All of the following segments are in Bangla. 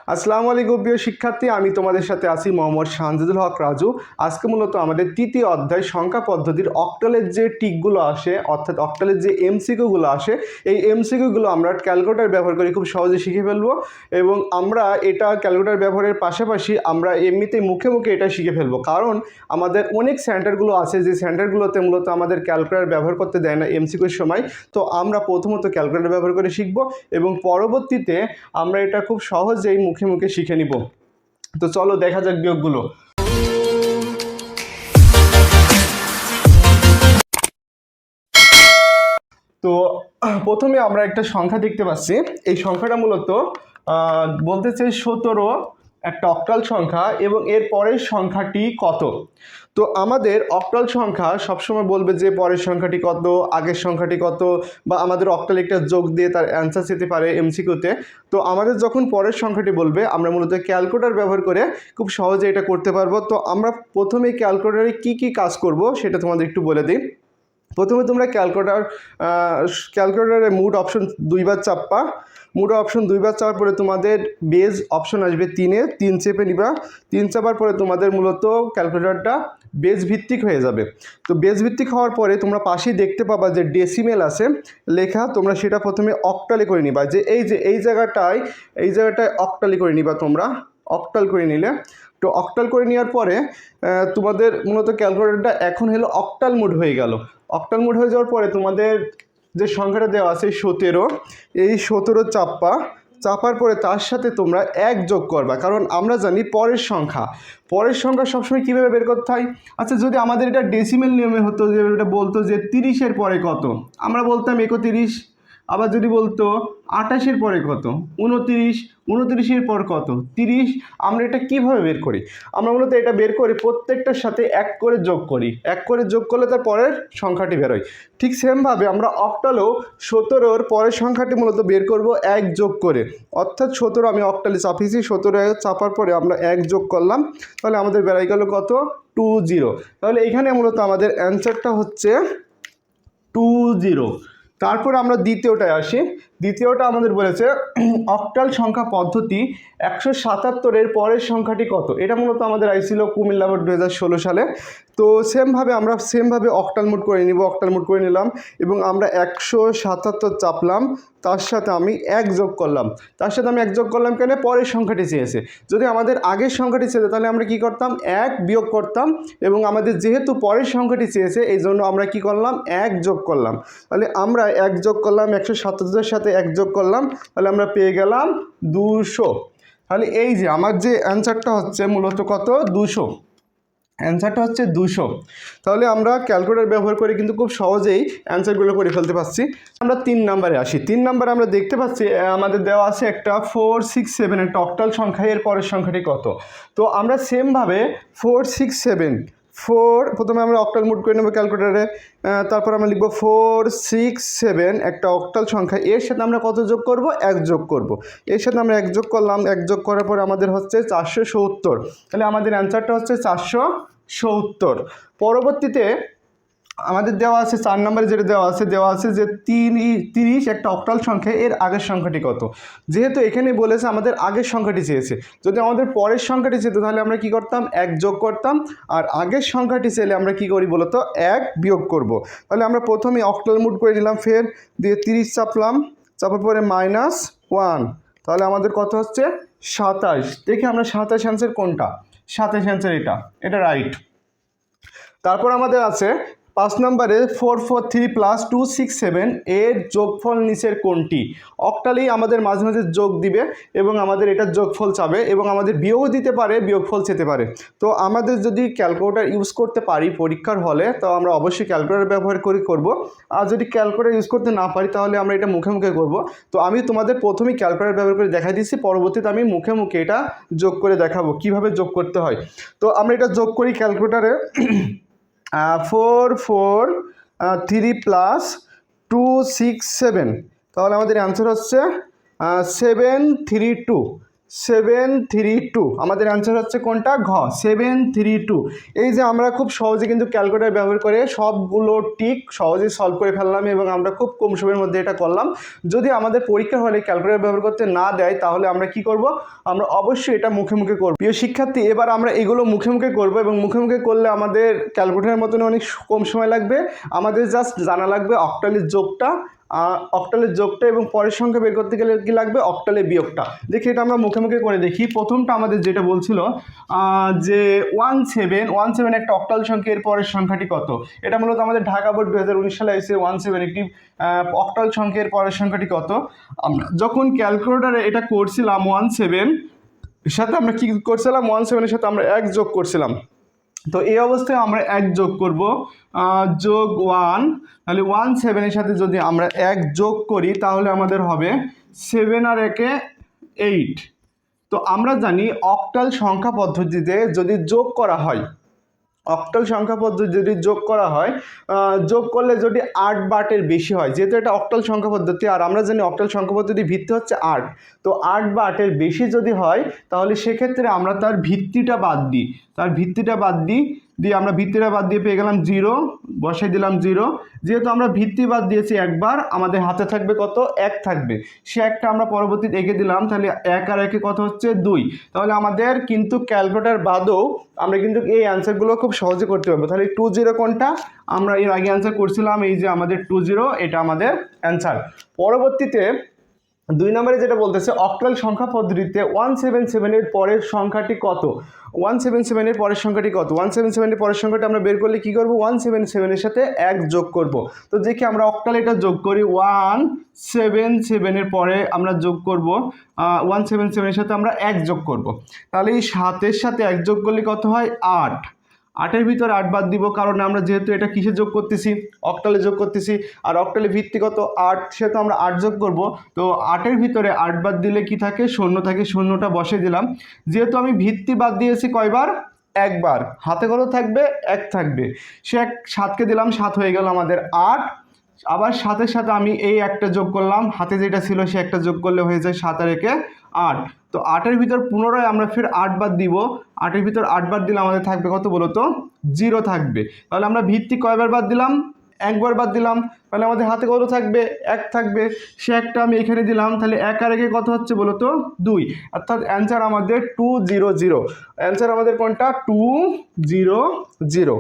আসসালামু আলাইকুম প্রিয় শিক্ষার্থী, আমি তোমাদের সাথে আছি মোহাম্মদ শাহজাদুল হক রাজু। আজকে মূলত আমাদের তৃতীয় অধ্যায় সংখ্যা পদ্ধতির অক্টালের যে টিকগুলো আসে, অর্থাৎ অক্টালের যে এমসিকিউগুলো আসে, এই এমসিকিউগুলো আমরা ক্যালকুলেটর ব্যবহার করে খুব সহজে শিখে ফেলবো। এবং আমরা এটা ক্যালকুলেটর ব্যবহারের পাশাপাশি আমরা এমনিতেই মুখে মুখে এটা শিখে ফেলবো, কারণ আমাদের অনেক সেন্টারগুলো আছে যে সেন্টারগুলোতে মূলত আমাদের ক্যালকুলেটর ব্যবহার করতে দেয় না এমসিকিউর সময়। তো আমরা প্রথমত ক্যালকুলেটর ব্যবহার করে শিখবো এবং পরবর্তীতে আমরা এটা খুব সহজেই মুখে মুখে শিখে নিব। তো চলো দেখা যাক বিয়োগগুলো। তো প্রথমে আমরা একটা সংখ্যা দেখতে পাচ্ছি। এই সংখ্যাটা মূলত বলতে চাই 17 একটা অক্টাল সংখ্যা এবং এর পরের সংখ্যাটি কত। তো আমাদের অক্টাল সংখ্যা সবসময় বলবে যে পরের সংখ্যাটি কত, আগের সংখ্যাটি কত, বা আমাদের অক্টাল একটা যোগ দিয়ে তার অ্যান্সার যেতে পারে এমসিকিউতে। তো আমাদের যখন পরের সংখ্যাটি বলবে আমরা মূলত ক্যালকুলেটর ব্যবহার করে খুব সহজে এটা করতে পারবো। তো আমরা প্রথমে ক্যালকুলেটরে কি কি কাজ করব সেটা তোমাদের একটু বলে দিই। প্রথমে তোমরা ক্যালকুলেটরে মুড অপশন দুইবার চাপবা। মুড অপশন দুইবার চাপার পরে তোমাদের বেজ অপশন আসবে 3 চেপে নিবা। 3 চাপার পরে তোমাদের মূলত ক্যালকুলেটরটা বেজ ভিত্তিক হয়ে যাবে। তো বেজ ভিত্তিক হওয়ার পরে তোমরা পাশেই দেখতে পাবা যে ডেসিমেল আছে লেখা, তোমরা সেটা প্রথমে অক্টালে করে নিবা। যে এই জায়গাটায় অক্টালে করে নিবা, তোমরা অক্টাল করে নিলে। তো অক্টাল করে নেওয়ার পরে তোমাদের মূলত ক্যালকুলেটরটা এখন হলো অক্টাল মোড হয়ে গেল। অক্টাল মোড হয়ে যাওয়ার পরে তোমাদের যে সংখ্যাটা দেওয়া আছে 17, এই 17 চাপার পরে তার সাথে তোমরা 1 যোগ করবা, কারণ আমরা জানি পরের সংখ্যা সবসময় কীভাবে বের করতে হয়। আচ্ছা, যদি আমাদের এটা ডেসিমেল নিয়মে হতো, যে এটা বলতো যে 30-এর পরে কত, আমরা বলতাম 31। আবার যদি বলতো 28-এর পরে কত, 29-এর পর কত, 30। আমরা এটা কিভাবে বের করি? আমরা মূলত এটা বের করি প্রত্যেকটার সাথে 1 করে যোগ করি। 1 করে যোগ করলে তার পরের সংখ্যাটি বেরোয়। ঠিক সেমভাবে আমরা অক্টালেও 17-র পরের সংখ্যাটি মূলত বের করব 1 যোগ করে। অর্থাৎ 17 আমি অক্টালে চাপিয়েছি, 17 চাপার পরে আমরা 1 যোগ করলাম, তাহলে আমাদের বেড়াই গেল কত, 20। তাহলে এখানে মূলত আমাদের অ্যান্সারটা হচ্ছে 20। তারপর আমরা দ্বিতীয়টায় আসি। দ্বিতীয়টা আমাদের বলেছে অক্টাল সংখ্যা পদ্ধতি 177-এর পরের সংখ্যাটি কত। এটা মূলত আমাদের আইছিল কুমিল্লা বোর্ড 2016 সালে। তো আমরা সেমভাবে অক্টাল মোড করে নিব। অক্টাল মোড করে নিলাম এবং আমরা 177 চাপলাম, তার সাথে আমি 1 যোগ করলাম। কেন? পরের সংখ্যাটি চেয়েছে। যদি আমাদের আগের সংখ্যাটি চেয়েছে তাহলে আমরা কি করতাম, 1 বিয়োগ করতাম, এবং আমাদের যেহেতু পরের সংখ্যাটি চেয়েছে এই জন্য আমরা কি করলাম, 1 যোগ করলাম। তাহলে আমরা 1 যোগ করলাম, 177-এর সাথে 1 যোগ করলাম, তাহলে আমরা পেয়ে গেলাম 200। তাহলে এই যে আমার যে অ্যান্সারটা হচ্ছে মূলত কত, 200। অ্যান্সারটা হচ্ছে 200। তাহলে আমরা ক্যালকুলেটর ব্যবহার করে কিন্তু খুব সহজেই অ্যান্সারগুলো করে ফেলতে পারছি। আমরা 3 নম্বরে আসি। 3 নম্বরে আমরা দেখতে পাচ্ছি আমাদের দেওয়া আছে একটা 467 একটা অক্টাল সংখ্যা, এর পরের সংখ্যাটি কত। তো আমরা সেমভাবে 467 প্রথমে আমরা অক্টাল মোড করে নেব ক্যালকুলেটরে। তারপর আমরা লিখব 467 একটা অক্টাল সংখ্যা, এর সাথে আমরা কত যোগ করব, 1 যোগ করব। এর সাথে আমরা 1 যোগ করলাম, 1 যোগ করার পর আমাদের হচ্ছে 470। তাহলে আমাদের অ্যান্সারটা হচ্ছে 470। পরবর্তীতে আমাদের দেওয়া আছে 4 নম্বরে যেটা দেওয়া আছে যে 30 একটা অক্টাল সংখ্যা, এর আগের সংখ্যাটি কত। যেহেতু এখানে বলেছে আমাদের আগের সংখ্যাটি চেয়েছে, যদি আমাদের পরের সংখ্যাটি চেয়েছে তাহলে আমরা কি করতাম, 1 যোগ করতাম, আর আগের সংখ্যাটি চাইলে আমরা কি করি বলতো, 1 বিয়োগ করব। তাহলে আমরা প্রথমে অক্টাল মোড করে নিলাম, ফের দিয়ে 30 চাপার পরে -1, তাহলে আমাদের কত হচ্ছে 27। দেখি আমরা 27 অ্যান্সার কোনটা, 27 অ্যান্সার এটা রাইট। তারপর আমাদের আছে 5 নম্বরে 443 + 267 এর যোগফল নিচের কোনটি। অক্টালেই আমাদের মাঝে মাঝে যোগ দিবে এবং আমাদের এটা যোগফল চাবে এবং আমাদের বিয়োগও দিতে পারে, বিয়োগফল চেতে পারে। তো আমাদের যদি ক্যালকুলেটর ইউজ করতে পারি পরীক্ষার হলে, তো আমরা অবশ্যই ক্যালকুলেটর ব্যবহার করব। আর যদি ক্যালকুলেটর ইউজ করতে না পারি তাহলে আমরা এটা মুখে মুখে করব। তো আমি তোমাদের প্রথমেই ক্যালকুলেটর ব্যবহার করে দেখাই দিচ্ছি, পরবর্তীতে আমি মুখে মুখে এটা যোগ করে দেখাবো কিভাবে যোগ করতে হয়। তো আমরা এটা যোগ করি ক্যালকুলেটরে। 443 + 267, তাহলে আমাদের অ্যান্সার হচ্ছে 732। 732। আমাদের অ্যান্সার হচ্ছে কোনটা? ঘ, 732। এই যে আমরা খুব সহজে কিন্তু ক্যালকুলেটর ব্যবহার করে সবগুলো টিক সহজেই সলভ করে ফেললাম এবং আমরা খুব কম সময়ের মধ্যে এটা করলাম। যদি আমাদের পরীক্ষা হলে ক্যালকুলেটর ব্যবহার করতে না দেয় তাহলে আমরা কি করব? আমরা অবশ্যই এটা মুখে মুখে করব। প্রিয় শিক্ষার্থী, এবার আমরা এগুলো মুখে মুখে করব এবং মুখে মুখে করলে আমাদের ক্যালকুলেটরের মতন অনেক কম সময় লাগবে। আমাদের জাস্ট জানা লাগবে অক্টালের যোগটা এবং পরের সংখ্যা বের করতে গেলে কি লাগবে? অক্টালের বিয়োগটা। দেখি এটা আমরা মুখে মুখে করে দেখি। প্রথমটা আমাদের যেটা বলছিল যে 17 একটা অক্টাল সংখ্যা, এর পরের সংখ্যাটি কত? এটা মূলত আমাদের ঢাকা বোর্ড 2019 সালে এসে 17 একটি অক্টাল সংখ্যা, এর পরের সংখ্যাটি কত? আমরা যখন ক্যালকুলেটরে এটা করছিলাম 17 সাথে আমরা কি করছিলাম? 17-এর সাথে আমরা 1 যোগ করছিলাম। তো এই অবস্থায় আমরা 1 যোগ করব, যোগ 1, তাহলে 17-এর সাথে যদি আমরা 1 যোগ করি তাহলে আমাদের হবে 7 আর 1-এ 8। তো আমরা জানি অক্টাল সংখ্যা পদ্ধতিতে যদি যোগ করা হয়, অক্টাল সংখ্যা পদ্ধতি যদি যোগ করা হয়, যোগ করলে যদি 8 বা 8-এর বেশি হয়, যেহেতু এটা অক্টাল সংখ্যা পদ্ধতি আর আমরা জানি অক্টাল সংখ্যা পদ্ধতির ভিত্তি হচ্ছে 8, তো 8 বা 8-এর বেশি যদি হয় তাহলে সেক্ষেত্রে আমরা তার ভিত্তিটা বাদ দিই, আমরা ভিত্তিটা বাদ দিয়ে পেয়ে গেলাম 0, বসাই দিলাম 0। যেহেতু আমরা ভিত্তি বাদ দিয়েছি একবার, আমাদের হাতে থাকবে কত? 1 থাকবে। সে একটা আমরা পরবর্তীতে এঁকে দিলাম, তাহলে 1 আর 1-এ কত হচ্ছে? 2। তাহলে আমাদের কিন্তু ক্যালকুলেটর বাদেও আমরা কিন্তু এই অ্যান্সারগুলো খুব সহজে করতে পারবো। তাহলে 20 কোনটা? আমরা এর আগে অ্যান্সার করছিলাম, এই যে আমাদের 20, এটা আমাদের অ্যান্সার। পরবর্তীতে 2 নম্বরে যেটা বলতেছে অক্টাল সংখ্যা পদ্ধতিতে 177 এর পরের সংখ্যাটি কত? 177 এর পরের সংখ্যাটি কত? 177 এর পরের সংখ্যাটি আমরা বের করলে কি করব? 177 এর সাথে 1 যোগ করব। তো দেখি আমরা অক্টালে এটা যোগ করি, 177 এর পরে আমরা যোগ করব, 177 এর সাথে আমরা 1 যোগ করব। তাহলে এই 7-এর সাথে 1 যোগ করলে কত হয়? 8। 8-এর ভিতরে 8 বাদ দিব, কারণ আমরা যেহেতু এটা কিসে যোগ করতেছি? অক্টালে যোগ করতেছি, আর অক্টালে ভিত্তি কত? 8, সেহেতু আমরা 8 যোগ করব। তো 8-এর ভিতরে 8 বাদ দিলে কি থাকে? 0 থাকে, 0টা বসে দিলাম। যেহেতু আমি ভিত্তি বাদ দিয়েছি কয়বার? একবার, হাতে কত থাকবে? 1 থাকবে। সে 7কে দিলাম, 7 হয়ে গেল আমাদের 8। আবার 7-এর সাথে আমি এই একটা যোগ করলাম, হাতে যেটা ছিল সে একটা যোগ করলে হয়ে যায় 7 আর 1-এ 8। তো 8-এর ভিতর পুনরায় আমরা ফের 8 বাদ দিব, 8-এর ভিতর 8 বাদ দিলে আমাদের থাকবে কত বলো তো? 0 থাকবে। তাহলে আমরা ভিত্তি কয়বার বাদ দিলাম? একবার বাদ দিলাম। তাহলে আমাদের হাতে কত থাকবে? 1 থাকবে। সে একটা আমি এখানে দিলাম, তাহলে 1 আর 1-এ কত হচ্ছে বলো তো? 2। অর্থাৎ অ্যান্সার আমাদের 200। অ্যান্সার আমাদের কোনটা? 200।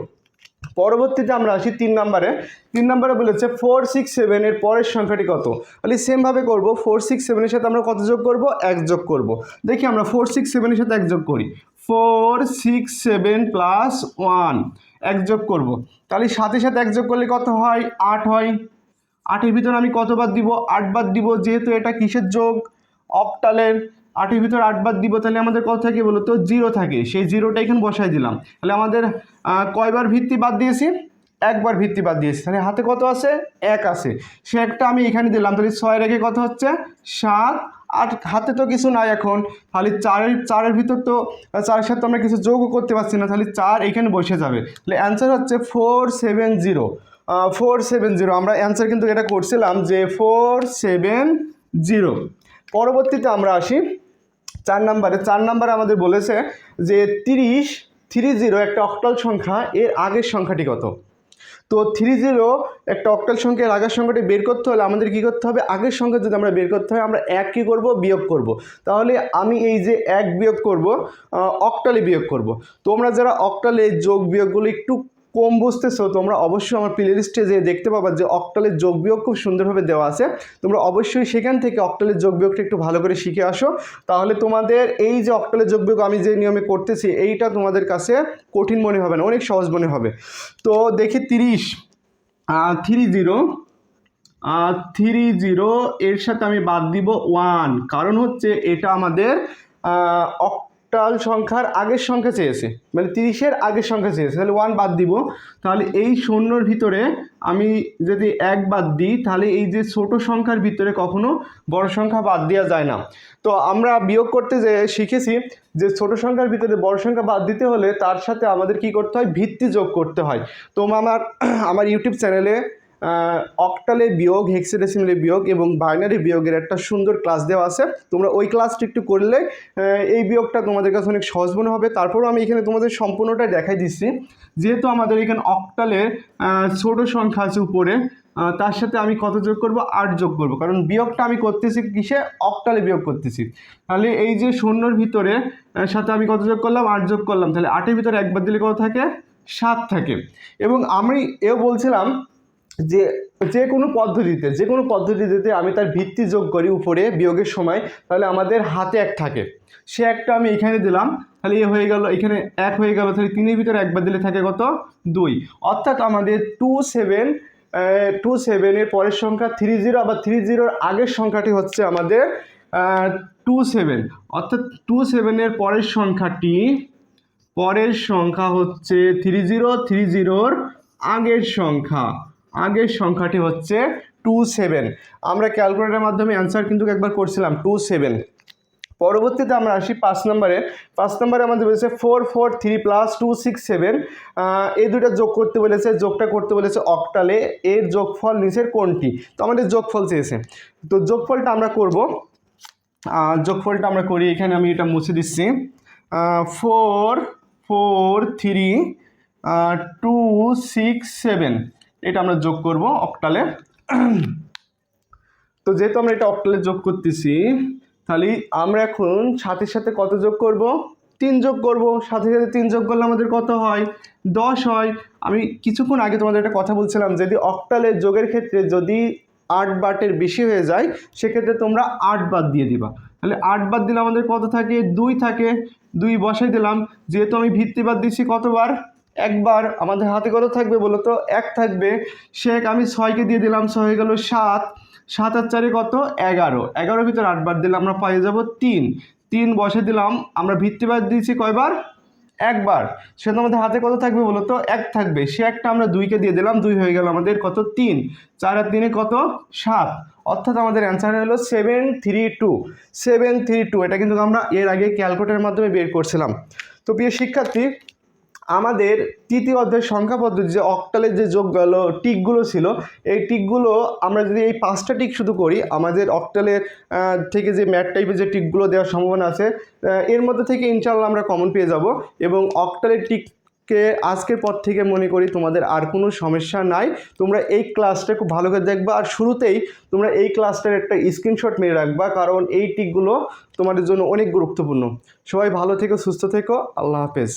পরবর্তীতে আমরা আসি 3 নম্বরে। 3 নম্বরে বলেছে 467 এর পরের সংখ্যাটি কত? তাহলে সেমভাবে করব, 467 এর সাথে আমরা কত যোগ করব? 1 যোগ করব। দেখি আমরা 467 এর সাথে 1 যোগ করি, 467 প্লাস 1, 1 যোগ করব। তাহলে 7-এর সাথে 1 যোগ করলে কত হয়? 8 হয়। 8-এর ভিতরে আমি কত বাদ দিব? 8 বাদ দিব, যেহেতু এটা কিসের যোগ? অক্টালের। 8-এর ভিতরে 8 বাদ দিব, তাহলে আমাদের কত থাকে বলো তো? 0 থাকে। সেই 0টা এখানে বসাই দিলাম। তাহলে আমাদের কয়বার ভিত্তি বাদ দিয়েছি? একবার ভিত্তি বাদ দিয়েছি। তাহলে হাতে কত আছে? 1 আছে। সে একটা আমি এখানে দিলাম, তাহলে 6 রেখে কত হচ্ছে? 7। আর হাতে তো কিছু নাই এখন, তাহলে 4-এর ভিতর তো 4-এর সাথে আমরা কিছু যোগও করতে পারছি না, তাহলে 4 এখানে বসে যাবে। তাহলে অ্যান্সার হচ্ছে 470। 470 আমরা অ্যান্সার কিন্তু এটা করছিলাম যে 470। পরবর্তীতে আমরা আসি 4 নম্বরে। 4 নম্বরে আমাদের বলেছে যে 30 একটা অক্টাল সংখ্যা, এর আগের সংখ্যাটি কত? তো 30 একটা অক্টাল সংখ্যার আগের সংখ্যাটি বের করতে হলে আমাদের কি করতে হবে? আগের সংখ্যা যদি আমরা বের করতে হয়, আমরা 1 কি করব? বিয়োগ করব। তাহলে আমি এই যে 1 বিয়োগ করব, অক্টালে বিয়োগ করব। তোমরা যারা অক্টালে যোগ বিয়োগগুলো একটু কম বুঝতেছো, তোমরা অবশ্যই আমার প্লেলিস্টে যে দেখতে পাবা যে অক্টালের যোগ বিয়োগ খুব সুন্দরভাবে দেওয়া আছে। তোমরা অবশ্যই সেখান থেকে অক্টালের যোগ বিয়োগটা একটু ভালো করে শিখে আসো, তাহলে তোমাদের এই যে অক্টালের যোগ বিয়োগ আমি যে নিয়মে করতেছি এইটা তোমাদের কাছে কঠিন মনে হবে না, অনেক সহজ মনে হবে। তো দেখি 30 এর সাথে আমি বাদ দিব 1, কারণ হচ্ছে এটা আমাদের অক্টাল সংখ্যার আগের সংখ্যা চেয়েছে, মানে 30-এর আগের সংখ্যা চেয়েছে, তাহলে 1 বাদ দিব। তাহলে এই 0-র ভিতরে আমি যদি 1 বাদ দিই, তাহলে এই যে ছোট সংখ্যার ভিতরে কখনো বড় সংখ্যা বাদ দেওয়া যায় না। তো আমরা বিয়োগ করতে যে শিখেছি যে ছোট সংখ্যার ভিতরে বড় সংখ্যা বাদ দিতে হলে তার সাথে আমাদের কি করতে হয়? ভিত্তি যোগ করতে হয়। তো আমার ইউটিউব চ্যানেলে অক্টালে বিয়োগ, হেক্সাডেসিমালে বিয়োগ এবং বাইনারি বিয়োগের একটা সুন্দর ক্লাস দেওয়া আছে। তোমরা ওই ক্লাসটি একটু করলে এই বিয়োগটা তোমাদের কাছে অনেক সহজ মনে হবে। তারপরেও আমি এখানে তোমাদের সম্পূর্ণটাই দেখাই দিচ্ছি। যেহেতু আমাদের এখানে অক্টালে ছোটো সংখ্যা আছে উপরে, তার সাথে আমি কত যোগ করব? 8 যোগ করব, কারণ বিয়োগটা আমি করতেছি কিসে? অক্টালে বিয়োগ করতেছি। তাহলে এই যে শূন্যর ভিতরে সাথে আমি কত যোগ করলাম? 8 যোগ করলাম। তাহলে 8-এর ভিতরে একবার দিলে কত থাকে? 7 থাকে। এবং আমি এও বলছিলাম যে যে কোনো পদ্ধতিতে আমি তার ভিত্তি যোগ করি উপরে বিয়োগের সময়, তাহলে আমাদের হাতে 1 থাকে। সে একটা আমি এখানে দিলাম, তাহলে এ হয়ে গেল, এখানে 1 হয়ে গেল। তাহলে 3-এর ভিতরে একবার দিলে থাকে কত? 2। অর্থাৎ আমাদের 27 এর পরের সংখ্যা 30, আবার 30-র আগের সংখ্যাটি হচ্ছে আমাদের 27। অর্থাৎ 27-এর পরের সংখ্যা হচ্ছে 30-র আগের সংখ্যাটি হচ্ছে 27। আমরা ক্যালকুলেটরের মাধ্যমে অ্যান্সার কিন্তু একবার করছিলাম 27। পরবর্তীতে আমরা আসি 5 নম্বরে। 5 নম্বরে আমাদের বলেছে 4 4 3 প্লাস 2 6 7। এই দুটো যোগ করতে বলেছে, যোগটা করতে বলেছে অক্টালে। এর যোগফল নিচের কোনটি? তো আমাদের যোগফল চেয়েছে, তো যোগফলটা আমরা করব। করি। এখানে আমি এটা মুছে দিচ্ছি। 4 4 3 2 6 7 এটা আমরা যোগ করব অক্টালে। তো যেহেতু আমরা এটা অক্টালে যোগ করতেছি, তাহলে আমরা এখন সাথে সাথে কত যোগ করব? 3 যোগ করব। সাথে সাথে 3 যোগ করলে আমাদের কত হয়? 10 হয়। আমি কিছুক্ষণ আগে তোমাদের একটা কথা বলছিলাম, যদি অক্টালের যোগের ক্ষেত্রে যদি 8 বাটের বেশি হয়ে যায়, সেক্ষেত্রে তোমরা 8 বাদ দিয়ে দিবা। তাহলে 8 বাদ দিলে আমাদের কত থাকে? 2 থাকে। 2 বসাই দিলাম। যেহেতু আমি ভিত্তি বাদ দিচ্ছি কতবার? একবার। আমাদের হাতে কত থাকবে বলো তো? 1 থাকবে। আমি 6কে দিয়ে দিলাম, 6 হয়ে গেল 7। 7 আর 4 কত? 11। 11-র ভিতরে 8 বার দিলে আমরা পেয়ে যাব 3। 3 বসে দিলাম। আমরা ভিত্তিবাদ দিয়েছি কয়বার? একবার। সেটা আমাদের হাতে কত থাকবে বলো তো? 1 থাকবে। সে একটা আমরা 2কে দিয়ে দিলাম, 2 হয়ে গেল আমাদের কত? 3। 4 আর 3 কত? 7। অর্থাৎ আমাদের অ্যান্সার হলো 732। 732। এটা কিন্তু আমরা এর আগে ক্যালকুলেটরের মাধ্যমে বের করছিলাম। তো প্রিয় শিক্ষার্থী, আমাদের তৃতীয় অধ্যায়ের সংখ্যা পদ্ধতি যে অক্টালের যে যোগগুলো টিকগুলো ছিল, এই টিকগুলো আমরা যদি এই 5টা টিক শুধু করি, আমাদের অক্টালের থেকে যে ম্যাথ টাইপের যে টিকগুলো দেওয়ার সম্ভাবনা আছে, এর মধ্যে থেকে ইনশাআল্লাহ আমরা কমন পেয়ে যাব। এবং অক্টালের টিককে আজকের পর থেকে মনে করি তোমাদের আর কোনো সমস্যা নাই। তোমরা এই ক্লাসটা খুব ভালো করে দেখবা, আর শুরুতেই তোমরা এই ক্লাসটার একটা স্ক্রিনশট মেরে রাখবা, কারণ এই টিকগুলো তোমাদের জন্য অনেক গুরুত্বপূর্ণ। সবাই ভালো থেকো, সুস্থ থেকো। আল্লাহ হাফেজ।